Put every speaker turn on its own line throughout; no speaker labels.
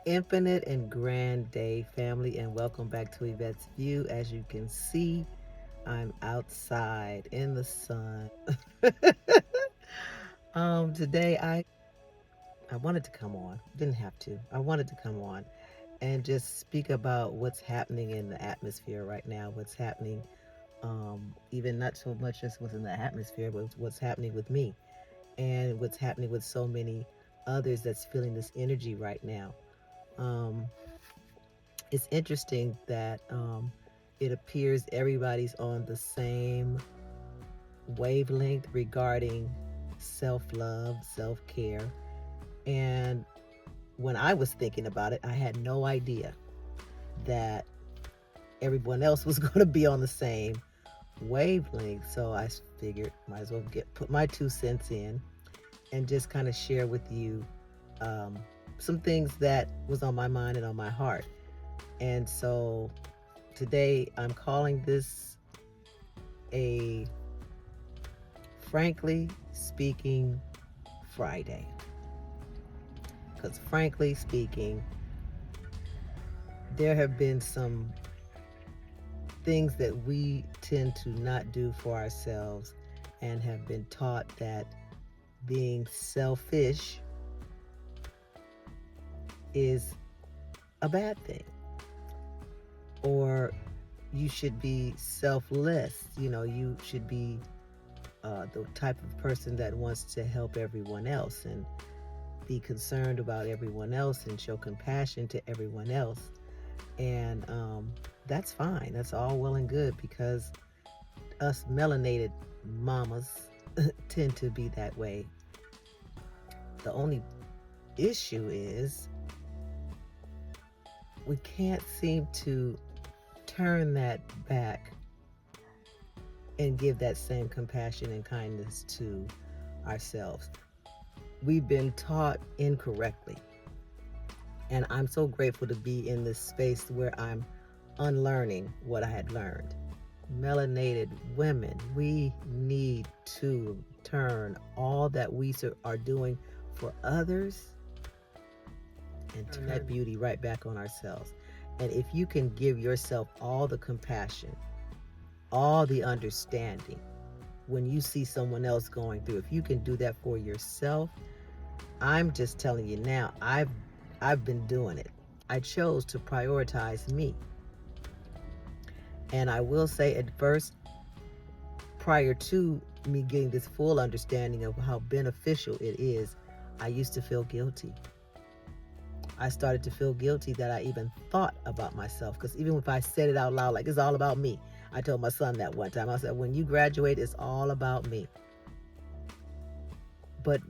Infinite and grand day, family, and welcome back to Yvette's View. As you can see, I'm outside in the sun. Today I wanted to come on, didn't have to. I wanted to come on and just speak about what's happening in the atmosphere right now. What's happening, even not so much as what's in the atmosphere, but what's happening with me and what's happening with so many others that's feeling this energy right now. Um, it's interesting that it appears everybody's on the same wavelength regarding self love, self care. And when I was thinking about it, I had no idea that everyone else was going to be on the same wavelength. So I figured might as well put my 2 cents in and just kind of share with you um, some things that was on my mind and on my heart. And so today I'm calling this a frankly speaking Friday. Because frankly speaking, there have been some things that we tend to not do for ourselves and have been taught that being selfish is a bad thing, or you should be selfless. You should be the type of person that wants to help everyone else and be concerned about everyone else and show compassion to everyone else. And that's fine. That's all well and good because us melanated mamas tend to be that way. The only issue is we can't seem to turn that back and give that same compassion and kindness to ourselves. We've been taught incorrectly. And I'm so grateful to be in this space where I'm unlearning what I had learned. Melanated women, we need to turn all that we are doing for others and turn that beauty right back on ourselves. And if you can give yourself all the compassion, all the understanding when you see someone else going through, if you can do that for yourself, I'm just telling you now, I've been doing it. I chose to prioritize me. And I will say at first, prior to me getting this full understanding of how beneficial it is, I used to feel guilty. I started to feel guilty that I even thought about myself. Because even if I said it out loud, like it's all about me. I told my son that one time. I said, when you graduate, it's all about me. But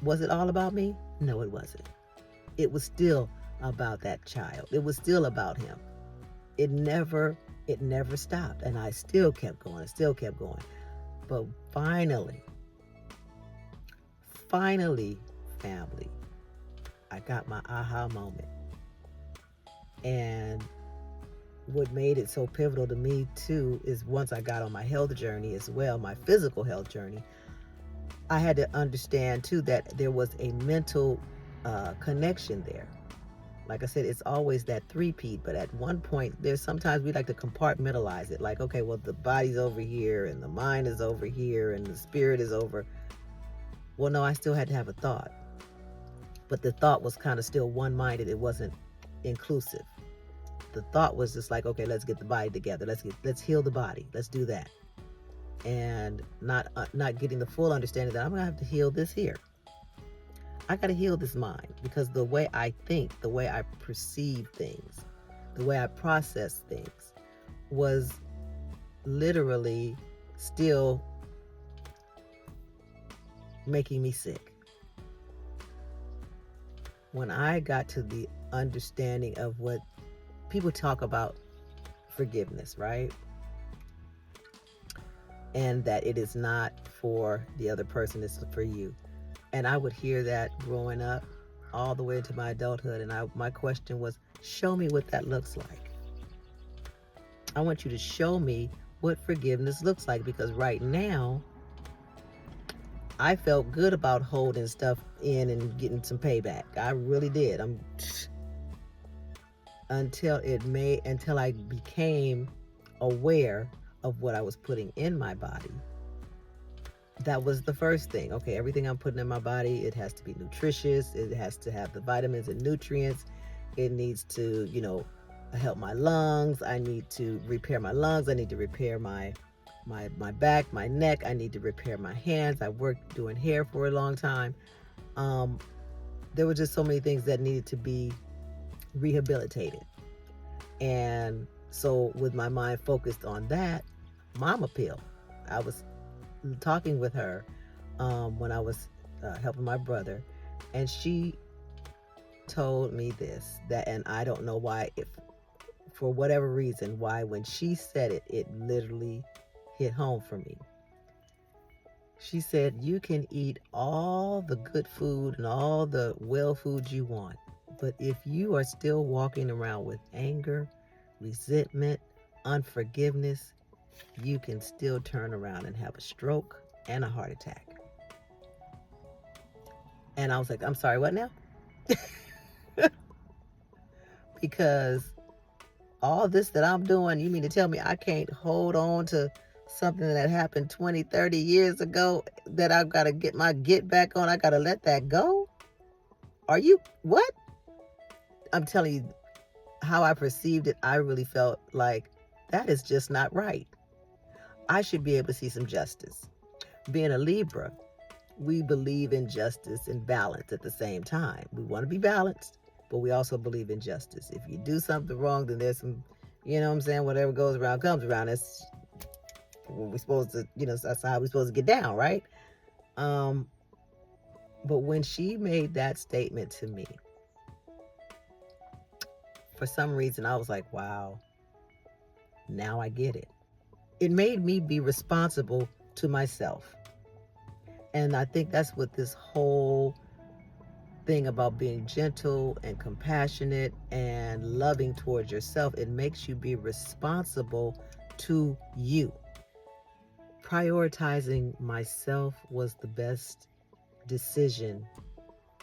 was it all about me? No, it wasn't. It was still about that child. It was still about him. It never stopped. And I still kept going. I still kept going. But finally, family, I got my aha moment. And what made it so pivotal to me too is once I got on my health journey as well, my physical health journey, I had to understand too that there was a mental connection there. Like I said, it's always that three-peat, but at one point, there's sometimes we like to compartmentalize it. Like, okay, well, the body's over here, and the mind is over here, and the spirit is over. Well, no, I still had to have a thought. But the thought was kind of still one-minded. It wasn't inclusive. The thought was just like, okay, let's get the body together. Let's heal the body. Let's do that. And not getting the full understanding that I'm going to have to heal this here. I got to heal this mind because the way I think, the way I perceive things, the way I process things was literally still making me sick. When I got to the understanding of what people talk about forgiveness, right? And that it is not for the other person, it's for you. And I would hear that growing up all the way into my adulthood. And my question was, show me what that looks like. I want you to show me what forgiveness looks like, because right now I felt good about holding stuff in and getting some payback. I really did. until I became aware of what I was putting in my body. That was the first thing. Okay, everything I'm putting in my body, it has to be nutritious. It has to have the vitamins and nutrients. It needs to, help my lungs. I need to repair my lungs. I need to repair my back, my neck. I need to repair my hands. I worked doing hair for a long time. Um, there were just so many things that needed to be rehabilitated. And so, with my mind focused on that, Mama Pill, I was talking with her when I was helping my brother, and she told me this, that, and I don't know why, if for whatever reason, why when she said it, it literally hit home for me. She said, "You can eat all the good food and all the well food you want, but if you are still walking around with anger, resentment, unforgiveness, you can still turn around and have a stroke and a heart attack." And I was like, "I'm sorry, what now?" Because all this that I'm doing, you mean to tell me I can't hold on to something that happened 20, 30 years ago, that I've got to get my get back on? I got to let that go? Are you, what? I'm telling you, how I perceived it, I really felt like that is just not right. I should be able to see some justice. Being a Libra, we believe in justice and balance at the same time. We want to be balanced, but we also believe in justice. If you do something wrong, then there's some, you know what I'm saying, whatever goes around comes around. That's what we're supposed to, that's how we're supposed to get down, right? Um, but when she made that statement to me, for some reason, I was like, wow, now I get it. It made me be responsible to myself. And I think that's what this whole thing about being gentle and compassionate and loving towards yourself, it makes you be responsible to you. Prioritizing myself was the best decision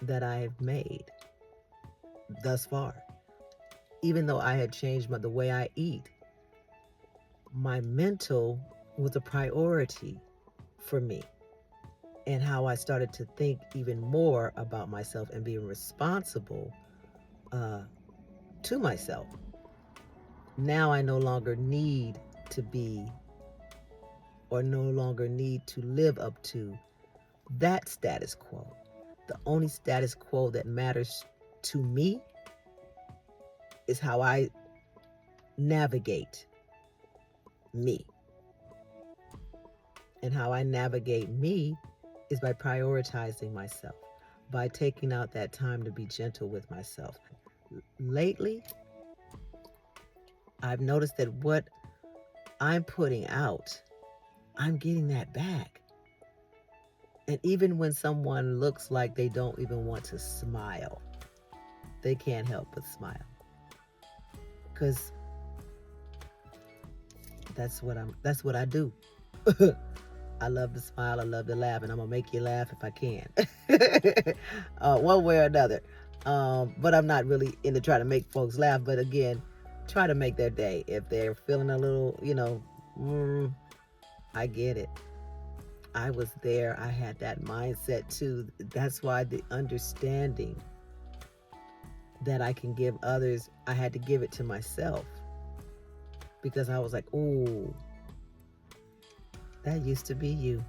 that I've made thus far. Even though I had changed the way I eat, my mental was a priority for me, and how I started to think even more about myself and being responsible to myself. Now I no longer need to be, or no longer need to live up to, that status quo. The only status quo that matters to me is how I navigate me. And how I navigate me is by prioritizing myself, by taking out that time to be gentle with myself. Lately, I've noticed that what I'm putting out, I'm getting that back. And even when someone looks like they don't even want to smile, they can't help but smile. Because that's what I do. I love to smile, I love to laugh, and I'm gonna make you laugh if I can. One way or another. But I'm not really into trying to make folks laugh, but again, try to make their day. If they're feeling a little, I get it. I was there. I had that mindset too. That's why the understanding that I can give others, I had to give it to myself. Because I was like, ooh, that used to be you.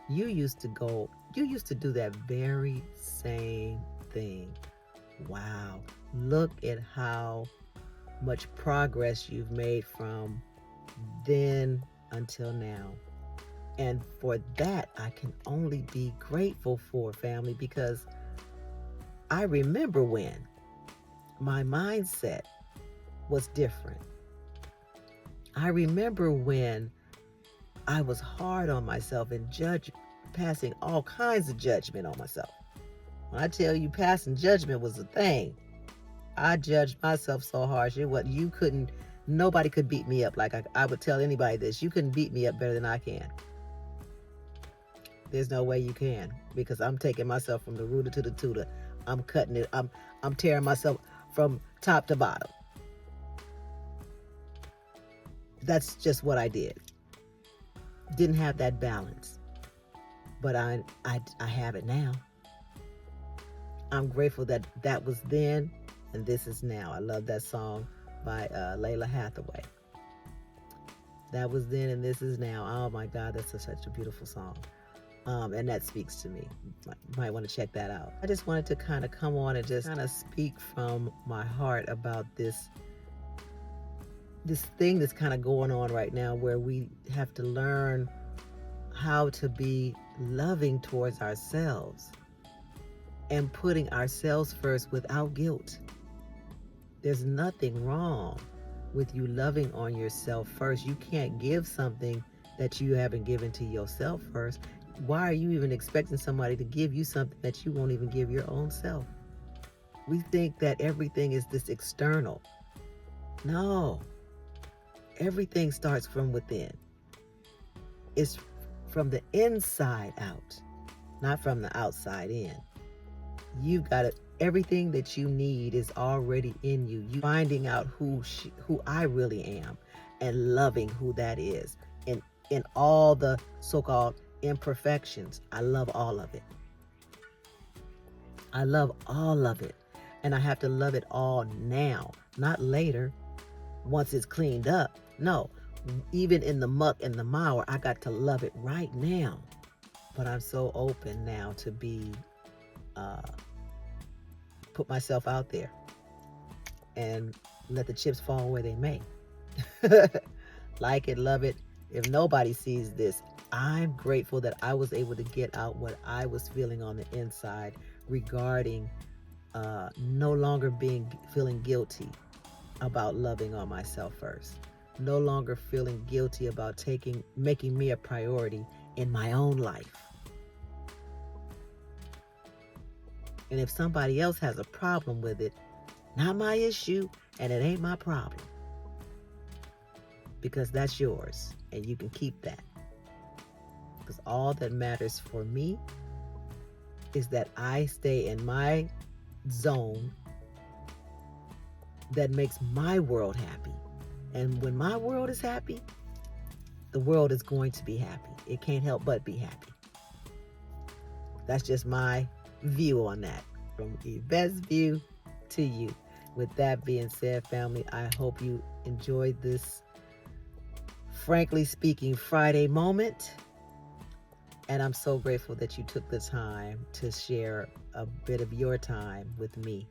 You used to do that very same thing. Wow. Look at how much progress you've made from then until now. And for that, I can only be grateful for, family, because I remember when my mindset was different. I remember when I was hard on myself and passing all kinds of judgment on myself. When I tell you passing judgment was a thing, I judged myself so harsh. Nobody could beat me up. Like I would tell anybody this, you couldn't beat me up better than I can. There's no way you can, because I'm taking myself from the rooter to the tutor. I'm cutting it. I'm tearing myself from top to bottom. That's just what I did. Didn't have that balance, but I have it now. I'm grateful that that was then and this is now. I love that song by Layla Hathaway. That was then and this is now. Oh my God, that's such a beautiful song. And that speaks to me. Might want to check that out. I just wanted to kind of come on and just kind of speak from my heart about this thing that's kind of going on right now, where we have to learn how to be loving towards ourselves and putting ourselves first without guilt. There's nothing wrong with you loving on yourself first. You can't give something that you haven't given to yourself first. Why are you even expecting somebody to give you something that you won't even give your own self? We think that everything is this external. No, everything starts from within. It's from the inside out, not from the outside in. You've got it. Everything that you need is already in you. You finding out who I really am, and loving who that is, and in all the so-called imperfections. I love all of it. I love all of it, and I have to love it all now, not later, once it's cleaned up. No, even in the muck and the mire, I got to love it right now. But I'm so open now to be put myself out there and let the chips fall where they may. Like it, love it. If nobody sees this, I'm grateful that I was able to get out what I was feeling on the inside regarding no longer feeling guilty about loving on myself first. No longer feeling guilty about making me a priority in my own life. And if somebody else has a problem with it, not my issue, and it ain't my problem. Because that's yours, and you can keep that. Because all that matters for me is that I stay in my zone that makes my world happy. And when my world is happy, the world is going to be happy. It can't help but be happy. That's just my view on that. From Yvette's view to you. With that being said, family, I hope you enjoyed this, frankly speaking, Friday moment. And I'm so grateful that you took the time to share a bit of your time with me.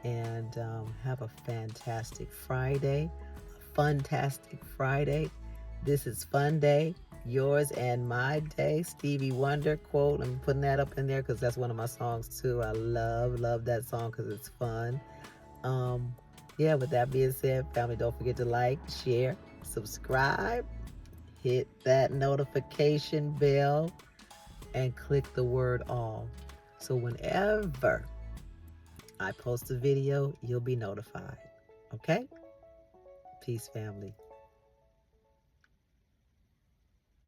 And have a fantastic Friday. A funtastic Friday. This is Fun Day. Yours and my day. Stevie Wonder quote. I'm putting that up in there because that's one of my songs too. I love that song because it's fun. Yeah, with that being said, family, don't forget to like, share, subscribe, hit that notification bell, and click the word all. So whenever I post a video, you'll be notified. Okay? Peace, family.